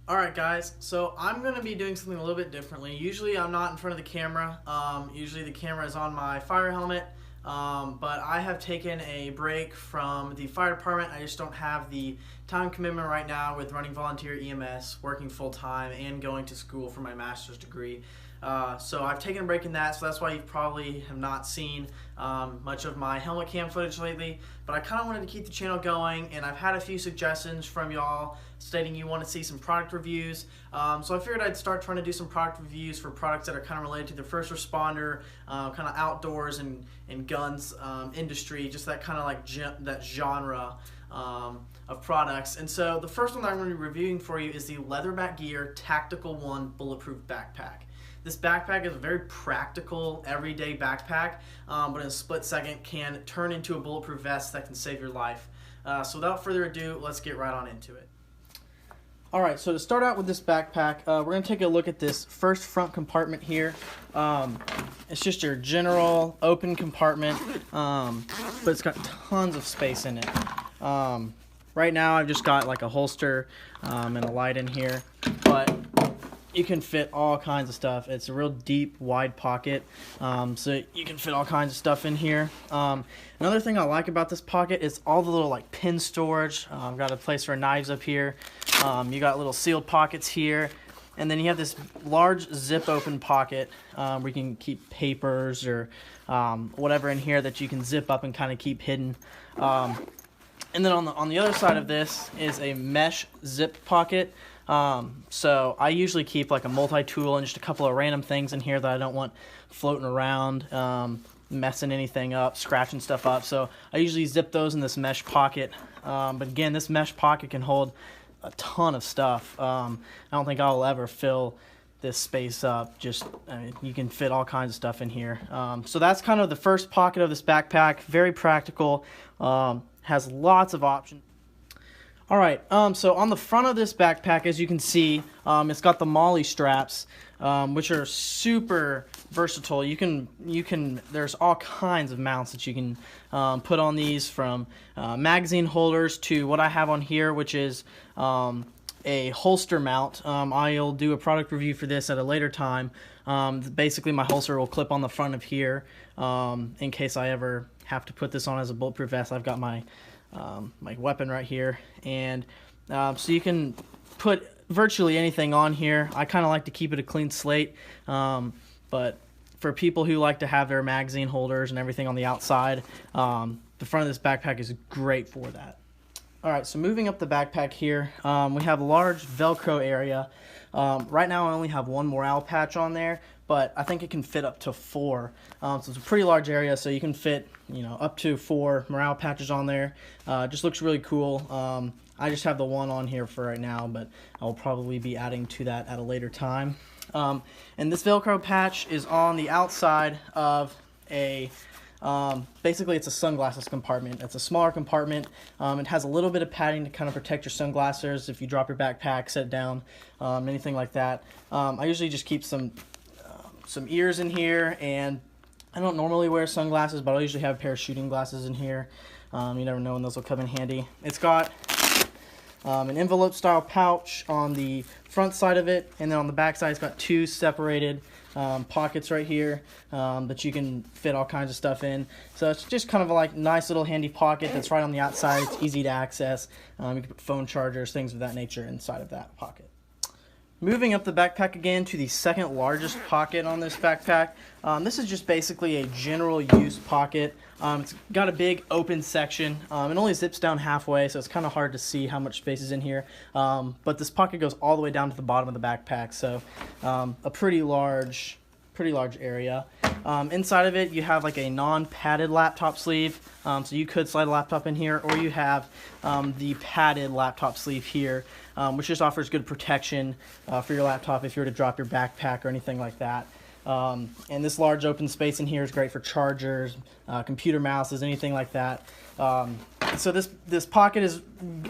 Alright guys, so I'm going to be doing something a little bit differently. Usually I'm not in front of the camera. Usually the camera is on my fire helmet. But I have taken a break from the fire department. I just don't have the time commitment right now with running volunteer EMS, working full-time, and going to school for my master's degree. So I've taken a break in that, so that's why you probably have not seen much of my helmet cam footage lately. But I kind of wanted to keep the channel going, and I've had a few suggestions from y'all stating you want to see some product reviews. So I figured I'd start trying to do some product reviews for products that are kind of related to the first responder, kind of outdoors and guns industry, just that kind of like that genre of products. And so the first one that I'm going to be reviewing for you is the Leatherback Gear Tactical 1 Bulletproof Backpack. This backpack is a very practical, everyday backpack, but in a split second can turn into a bulletproof vest that can save your life. So without further ado, let's get right on into it. Alright, so to start out with this backpack, we're going to take a look at this first front compartment here. It's just your general open compartment, but it's got tons of space in it. Right now I've just got like a holster and a light in here, but you can fit all kinds of stuff. It's a real deep, wide pocket, so you can fit all kinds of stuff in here. Another thing I like about this pocket is all the little like pin storage. I've got a place for knives up here. You got little sealed pockets here, and then you have this large zip open pocket where you can keep papers or whatever in here that you can zip up and kind of keep hidden. And then on the other side of this is a mesh zip pocket. So I usually keep like a multi-tool and just a couple of random things in here that I don't want floating around, messing anything up, scratching stuff up. So I usually zip those in this mesh pocket. But again, this mesh pocket can hold a ton of stuff. I don't think I'll ever fill this space up. I mean, you can fit all kinds of stuff in here. So that's kind of the first pocket of this backpack. Very practical. Has lots of options. Alright, so on the front of this backpack, as you can see, it's got the MOLLE straps, which are super versatile. There's all kinds of mounts that you can put on these, from magazine holders to what I have on here, which is a holster mount. I'll do a product review for this at a later time. Basically, my holster will clip on the front of here in case I ever have to put this on as a bulletproof vest. I've got my weapon right here, and so you can put virtually anything on here. I kind of like to keep it a clean slate, but for people who like to have their magazine holders and everything on the outside, the front of this backpack is great for that. Alright, so moving up the backpack here, we have a large Velcro area. Right now I only have one morale patch on there, but I think it can fit up to 4. So it's a pretty large area, so you can fit, up to 4 morale patches on there. Just looks really cool. I just have the one on here for right now, but I'll probably be adding to that at a later time. And this Velcro patch is on the outside of a basically it's a sunglasses compartment. It's a smaller compartment. It has a little bit of padding to kind of protect your sunglasses if you drop your backpack, set it down, anything like that. I usually just keep some ears in here, and I don't normally wear sunglasses, but I usually have a pair of shooting glasses in here. You never know when those will come in handy. It's got an envelope style pouch on the front side of it, and then on the back side it's got 2 separated pockets right here that you can fit all kinds of stuff in. So it's just kind of a nice little handy pocket that's right on the outside. It's easy to access. You can put phone chargers, things of that nature inside of that pocket. Moving up the backpack again to the second largest pocket on this backpack. This is just basically a general use pocket. It's got a big open section. It only zips down halfway, so it's kind of hard to see how much space is in here. But this pocket goes all the way down to the bottom of the backpack, so a pretty large area. Inside of it, you have like a non-padded laptop sleeve, so you could slide a laptop in here, or you have the padded laptop sleeve here, which just offers good protection for your laptop if you were to drop your backpack or anything like that. And this large open space in here is great for chargers, computer mouses, anything like that. So this pocket is,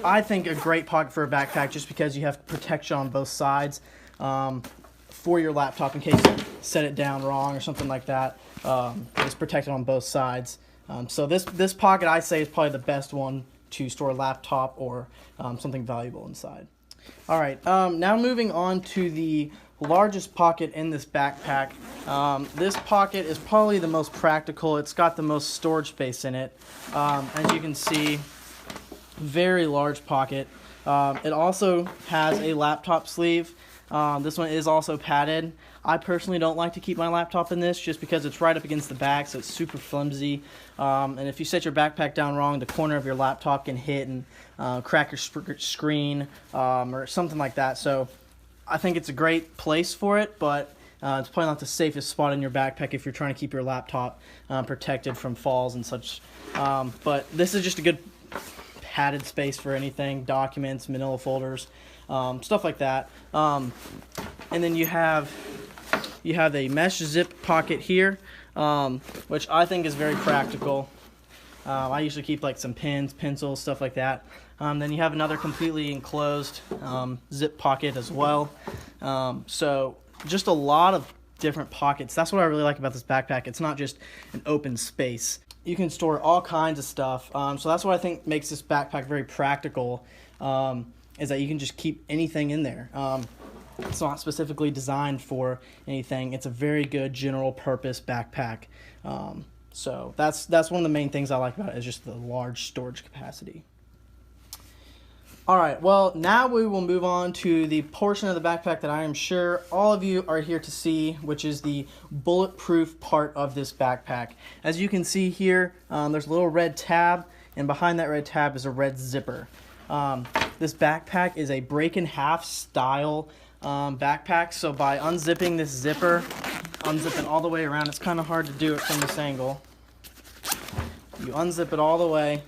I think, a great pocket for a backpack just because you have protection on both sides for your laptop in case you set it down wrong or something like that. It's protected on both sides. So this pocket, I say, is probably the best one to store a laptop or something valuable inside. All right, now moving on to the largest pocket in this backpack. This pocket is probably the most practical. It's got the most storage space in it. As you can see, very large pocket. It also has a laptop sleeve. This one is also padded. I personally don't like to keep my laptop in this just because it's right up against the back, so it's super flimsy. And if you set your backpack down wrong, the corner of your laptop can hit and crack your screen or something like that. So I think it's a great place for it, but it's probably not the safest spot in your backpack if you're trying to keep your laptop protected from falls and such. But this is just a good padded space for anything, documents, manila folders, stuff like that. And then you have a mesh zip pocket here, which I think is very practical. I usually keep like some pens, pencils, stuff like that. Then you have another completely enclosed zip pocket as well. So just a lot of different pockets. That's what I really like about this backpack. It's not just an open space. You can store all kinds of stuff. So that's what I think makes this backpack very practical, is that you can just keep anything in there. It's not specifically designed for anything. It's a very good general purpose backpack. So that's one of the main things I like about it, is just the large storage capacity. All right, well, now we will move on to the portion of the backpack that I am sure all of you are here to see, which is the bulletproof part of this backpack. As you can see here, there's a little red tab, and behind that red tab is a red zipper. This backpack is a break-in-half style backpack, so by unzipping this zipper, unzip it all the way around, it's kind of hard to do it from this angle. You unzip it all the way,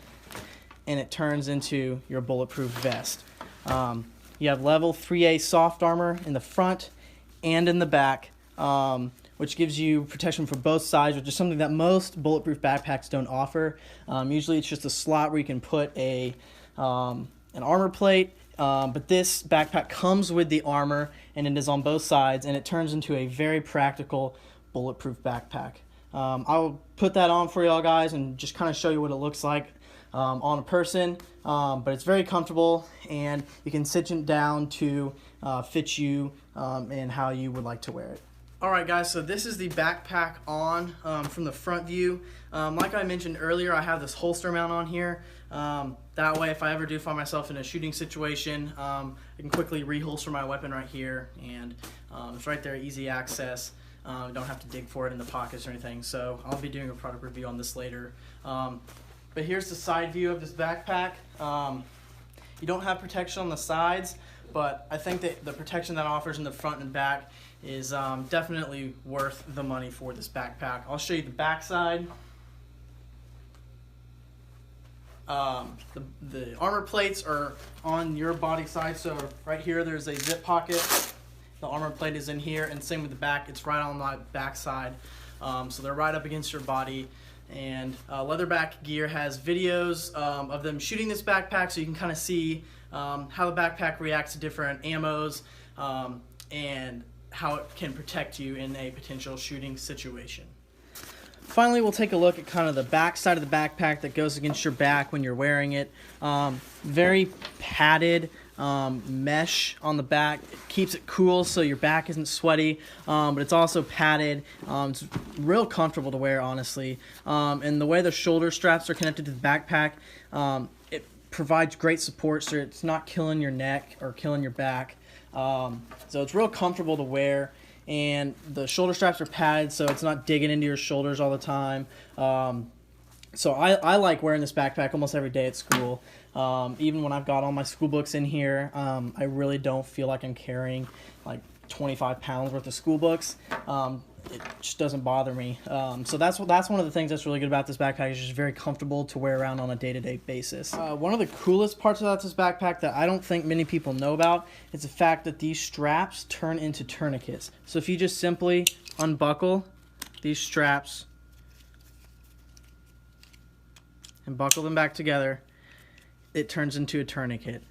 and it turns into your bulletproof vest. You have level 3A soft armor in the front and in the back, which gives you protection for both sides, which is something that most bulletproof backpacks don't offer. Usually it's just a slot where you can put an armor plate, but this backpack comes with the armor, and it is on both sides, and it turns into a very practical bulletproof backpack. I will put that on for y'all guys and just kind of show you what it looks like on a person, but it's very comfortable, and you can cinch it down to fit you and how you would like to wear it. Alright guys, so this is the backpack on from the front view. Like I mentioned earlier, I have this holster mount on here. That way, if I ever do find myself in a shooting situation, I can quickly reholster my weapon right here, and it's right there, easy access. You don't have to dig for it in the pockets or anything, so I'll be doing a product review on this later. But here's the side view of this backpack. You don't have protection on the sides, but I think that the protection that it offers in the front and back is definitely worth the money for this backpack. I'll show you the back side. The armor plates are on your body side, so right here there's a zip pocket. The armor plate is in here, and same with the back, it's right on my back side. So they're right up against your body. And Leatherback Gear has videos of them shooting this backpack, so you can kind of see how the backpack reacts to different ammos and how it can protect you in a potential shooting situation. Finally, we'll take a look at kind of the back side of the backpack that goes against your back when you're wearing it. Very padded mesh on the back. It keeps it cool so your back isn't sweaty, but it's also padded. It's real comfortable to wear, honestly. And the way the shoulder straps are connected to the backpack, it provides great support, so it's not killing your neck or killing your back. So it's real comfortable to wear, and the shoulder straps are padded so it's not digging into your shoulders all the time. So I like wearing this backpack almost every day at school. Even when I've got all my school books in here, I really don't feel like I'm carrying like 25 pounds worth of school books. It just doesn't bother me. So that's one of the things that's really good about this backpack. It's just very comfortable to wear around on a day-to-day basis. One of the coolest parts about this backpack that I don't think many people know about is the fact that these straps turn into tourniquets. So if you just simply unbuckle these straps and buckle them back together, it turns into a tourniquet.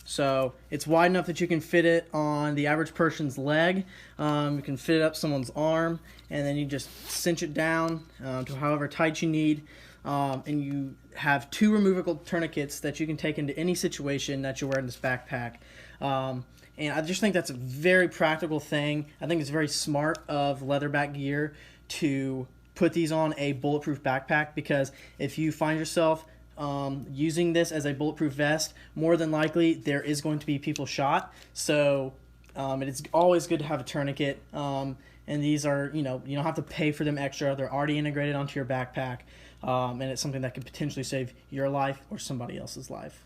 So it's wide enough that you can fit it on the average person's leg. You can fit it up someone's arm, and then you just cinch it down to however tight you need. And you have two removable tourniquets that you can take into any situation that you're wearing this backpack. And I just think that's a very practical thing. I think it's very smart of Leatherback Gear to put these on a bulletproof backpack, because if you find yourself using this as a bulletproof vest, more than likely there is going to be people shot. So it's always good to have a tourniquet. And these are, you don't have to pay for them extra. They're already integrated onto your backpack. And it's something that could potentially save your life or somebody else's life.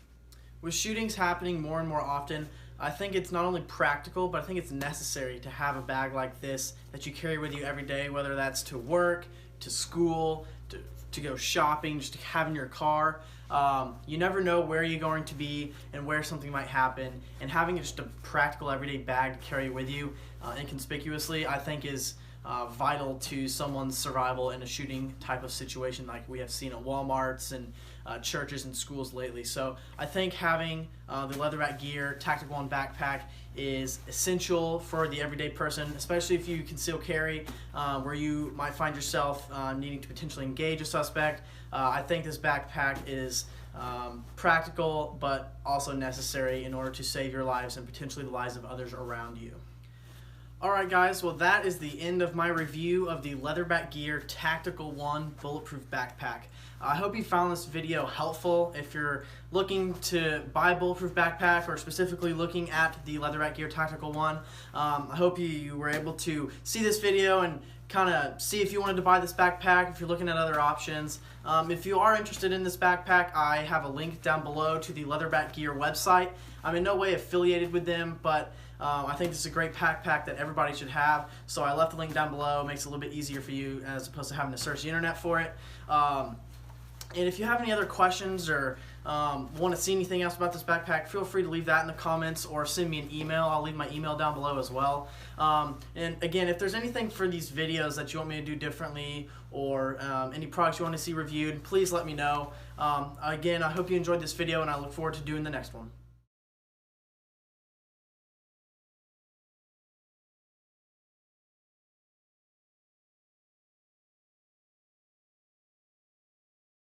With shootings happening more and more often, I think it's not only practical, but I think it's necessary to have a bag like this that you carry with you every day, whether that's to work, to school, to go shopping, just to have in your car. You never know where you're going to be and where something might happen, and having just a practical everyday bag to carry with you inconspicuously, I think is vital to someone's survival in a shooting type of situation like we have seen at Walmarts and churches and schools lately. So I think having the Leatherback Gear Tactical One backpack is essential for the everyday person, especially if you conceal carry, where you might find yourself needing to potentially engage a suspect. I think this backpack is practical but also necessary in order to save your lives and potentially the lives of others around you. Alright guys, well that is the end of my review of the Leatherback Gear Tactical One Bulletproof Backpack. I hope you found this video helpful. If you're looking to buy a bulletproof backpack, or specifically looking at the Leatherback Gear Tactical One, I hope you were able to see this video and kind of see if you wanted to buy this backpack, if you're looking at other options. If you are interested in this backpack, I have a link down below to the Leatherback Gear website. I'm in no way affiliated with them, but I think this is a great backpack that everybody should have, so I left the link down below. It makes it a little bit easier for you as opposed to having to search the internet for it. And if you have any other questions or want to see anything else about this backpack, feel free to leave that in the comments or send me an email. I'll leave my email down below as well. And again, if there's anything for these videos that you want me to do differently, or any products you want to see reviewed, please let me know. Again, I hope you enjoyed this video, and I look forward to doing the next one.